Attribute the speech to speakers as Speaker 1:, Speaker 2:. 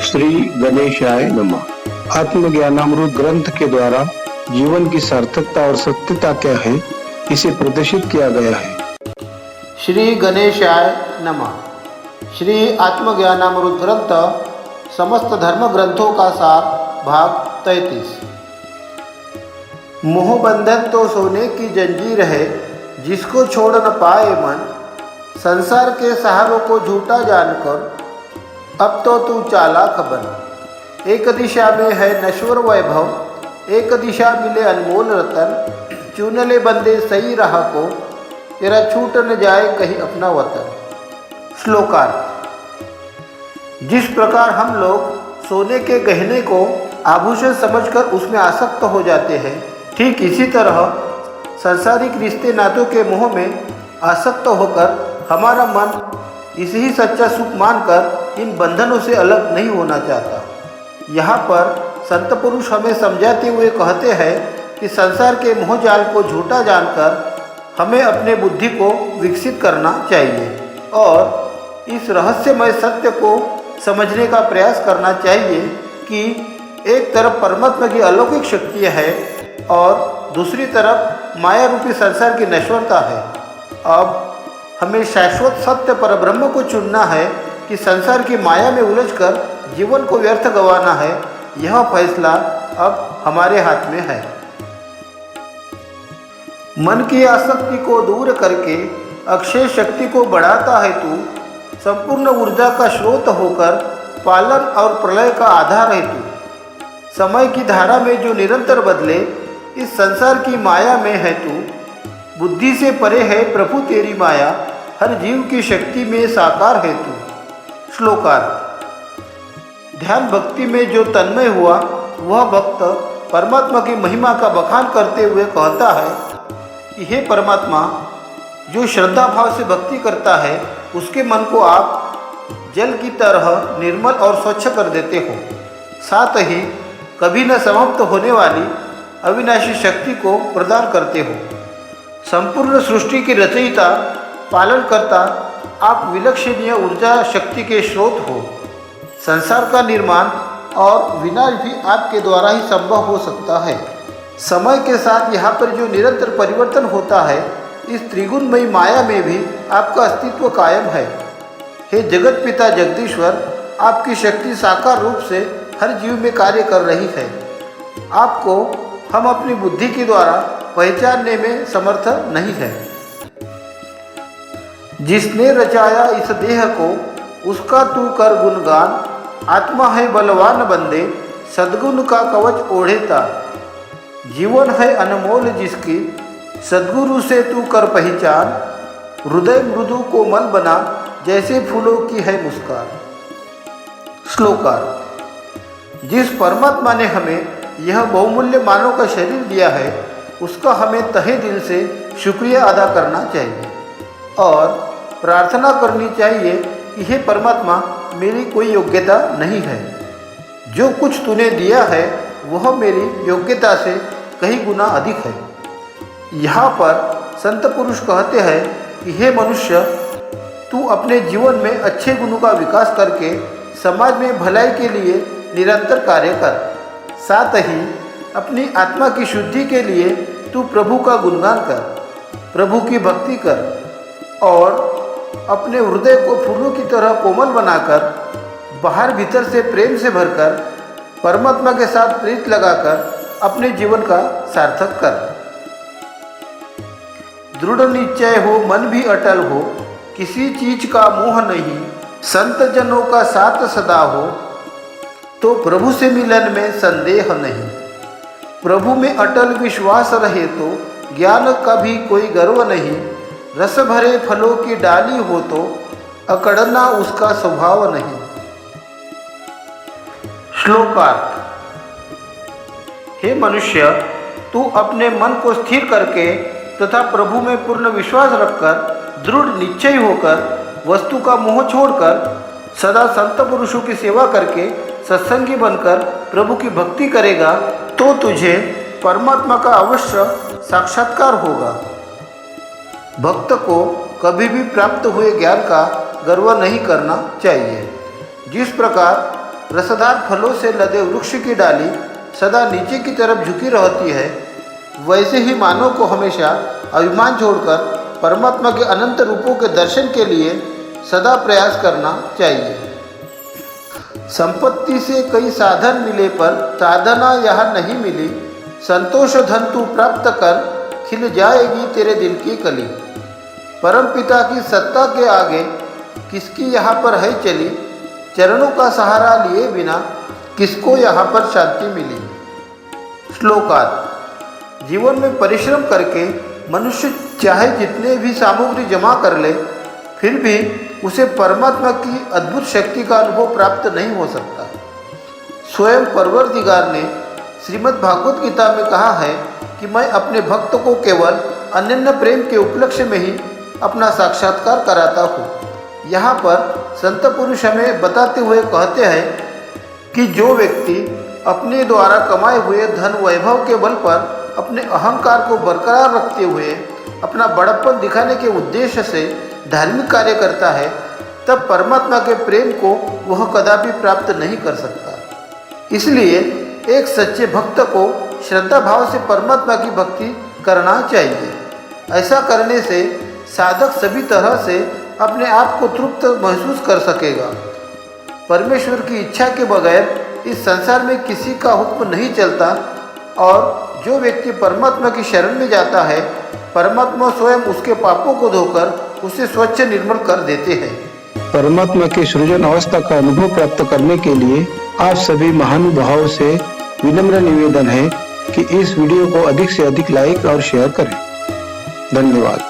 Speaker 1: श्री गणेशाय नमः। आत्मज्ञानामृत ग्रंथ के द्वारा जीवन की सार्थकता और सत्यता क्या है, इसे प्रदर्शित किया गया है।
Speaker 2: श्री गणेशाय नमः। श्री आत्मज्ञानामृत ग्रंथ समस्त धर्म ग्रंथों का सार भाग 33। मोह बंधन तो सोने की जंजीर है, जिसको छोड़ न पाए मन। संसार के सहारों को झूठा जानकर अब तो तू चालाक बन। एक दिशा में है नश्वर वैभव, एक दिशा मिले अनमोल रतन। चुन ले बंदे सही राह को, तेरा छूट न जाए कहीं अपना वतन। श्लोकार्थ। जिस प्रकार हम लोग सोने के गहने को आभूषण समझकर उसमें आसक्त हो जाते हैं, ठीक इसी तरह सांसारिक रिश्ते नातों के मोह में आसक्त होकर हमारा मन इसे ही सच्चा सुख मानकर इन बंधनों से अलग नहीं होना चाहता। यहाँ पर संत पुरुष हमें समझाते हुए कहते हैं कि संसार के मोहजाल को झूठा जानकर हमें अपने बुद्धि को विकसित करना चाहिए और इस रहस्यमय सत्य को समझने का प्रयास करना चाहिए कि एक तरफ परमात्मा की अलौकिक शक्ति है और दूसरी तरफ माया रूपी संसार की नश्वरता है। अब हमें शाश्वत सत्य परब्रह्म को चुनना है कि संसार की माया में उलझकर जीवन को व्यर्थ गंवाना है। यह फैसला अब हमारे हाथ में है। मन की आसक्ति को दूर करके अक्षय शक्ति को बढ़ाता है तू। संपूर्ण ऊर्जा का स्रोत होकर पालन और प्रलय का आधार है तू। समय की धारा में जो निरंतर बदले, इस संसार की माया में है तू। बुद्धि से परे है प्रभु तेरी माया, हर जीव की शक्ति में साकार है तू। श्लोकार्थ। ध्यान भक्ति में जो तन्मय हुआ, वह भक्त परमात्मा की महिमा का बखान करते हुए कहता है कि हे परमात्मा, जो श्रद्धा भाव से भक्ति करता है, उसके मन को आप जल की तरह निर्मल और स्वच्छ कर देते हो। साथ ही कभी न समाप्त होने वाली अविनाशी शक्ति को प्रदान करते हो। संपूर्ण सृष्टि की रचयिता, पालन करता, आप विलक्षणीय ऊर्जा शक्ति के स्रोत हो। संसार का निर्माण और विनाश भी आपके द्वारा ही संभव हो सकता है। समय के साथ यहाँ पर जो निरंतर परिवर्तन होता है, इस त्रिगुणमयी माया में भी आपका अस्तित्व कायम है। हे जगत पिता जगदीश्वर, आपकी शक्ति साकार रूप से हर जीव में कार्य कर रही है। आपको हम अपनी बुद्धि के द्वारा पहचानने में समर्थ नहीं है। जिसने रचाया इस देह को, उसका तू कर गुणगान। आत्मा है बलवान बंदे, सद्गुण का कवच ओढ़ेता। जीवन है अनमोल जिसकी, सद्गुरु से तू कर पहचान। हृदय मृदु कोमल बना, जैसे फूलों की है मुस्कान। श्लोकार्थ। जिस परमात्मा ने हमें यह बहुमूल्य मानव का शरीर दिया है, उसका हमें तहे दिल से शुक्रिया अदा करना चाहिए और प्रार्थना करनी चाहिए कि हे परमात्मा, मेरी कोई योग्यता नहीं है। जो कुछ तूने दिया है वह मेरी योग्यता से कई गुना अधिक है। यहाँ पर संत पुरुष कहते हैं कि हे मनुष्य, तू अपने जीवन में अच्छे गुणों का विकास करके समाज में भलाई के लिए निरंतर कार्य कर। साथ ही अपनी आत्मा की शुद्धि के लिए तू प्रभु का गुणगान कर, प्रभु की भक्ति कर और अपने हृदय को फूलों की तरह कोमल बनाकर, बाहर भीतर से प्रेम से भरकर, परमात्मा के साथ प्रीत लगाकर अपने जीवन का सार्थक कर। दृढ़ निश्चय हो, मन भी अटल हो, किसी चीज का मोह नहीं। संत जनों का साथ सदा हो, तो प्रभु से मिलन में संदेह नहीं। प्रभु में अटल विश्वास रहे तो ज्ञान का भी कोई गर्व नहीं। रस भरे फलों की डाली हो तो अकड़ना उसका स्वभाव नहीं। श्लोकार्थ। हे मनुष्य, तू अपने मन को स्थिर करके तथा प्रभु में पूर्ण विश्वास रखकर, दृढ़ निश्चय होकर, वस्तु का मोह छोड़कर, सदा संत पुरुषों की सेवा करके सत्संगी बनकर प्रभु की भक्ति करेगा, तो तुझे परमात्मा का अवश्य साक्षात्कार होगा। भक्त को कभी भी प्राप्त हुए ज्ञान का गर्व नहीं करना चाहिए। जिस प्रकार रसदार फलों से लदे वृक्ष की डाली सदा नीचे की तरफ झुकी रहती है, वैसे ही मानव को हमेशा अभिमान छोड़कर परमात्मा के अनंत रूपों के दर्शन के लिए सदा प्रयास करना चाहिए। संपत्ति से कई साधन मिले पर साधना यह नहीं मिली, संतोष धन तू प्राप्त कर खिल जाएगी तेरे दिल की कली। परम पिता की सत्ता के आगे किसकी यहाँ पर है चली, चरणों का सहारा लिए बिना किसको यहाँ पर शांति मिली। श्लोकार्थ। जीवन में परिश्रम करके मनुष्य चाहे जितने भी सामग्री जमा कर ले, फिर भी उसे परमात्मा की अद्भुत शक्ति का अनुभव प्राप्त नहीं हो सकता। स्वयं परवरदिगार ने श्रीमद् भागवत गीता में कहा है कि मैं अपने भक्त को केवल अनन्य प्रेम के उपलक्ष्य में ही अपना साक्षात्कार कराता हूँ। यहाँ पर संत पुरुष हमें बताते हुए कहते हैं कि जो व्यक्ति अपने द्वारा कमाए हुए धन वैभव के बल पर अपने अहंकार को बरकरार रखते हुए अपना बड़प्पन दिखाने के उद्देश्य से धार्मिक कार्य करता है, तब परमात्मा के प्रेम को वह कदापि प्राप्त नहीं कर सकता। इसलिए एक सच्चे भक्त को श्रद्धा भाव से परमात्मा की भक्ति करना चाहिए। ऐसा करने से साधक सभी तरह से अपने आप को तृप्त महसूस कर सकेगा। परमेश्वर की इच्छा के बगैर इस संसार में किसी का हुक्म नहीं चलता और जो व्यक्ति परमात्मा की शरण में जाता है, परमात्मा स्वयं उसके पापों को धोकर उसे स्वच्छ निर्मल कर देते हैं।
Speaker 1: परमात्मा की सृजन अवस्था का अनुभव प्राप्त करने के लिए आप सभी महानुभावों से विनम्र निवेदन है कि इस वीडियो को अधिक से अधिक लाइक और शेयर करें। धन्यवाद।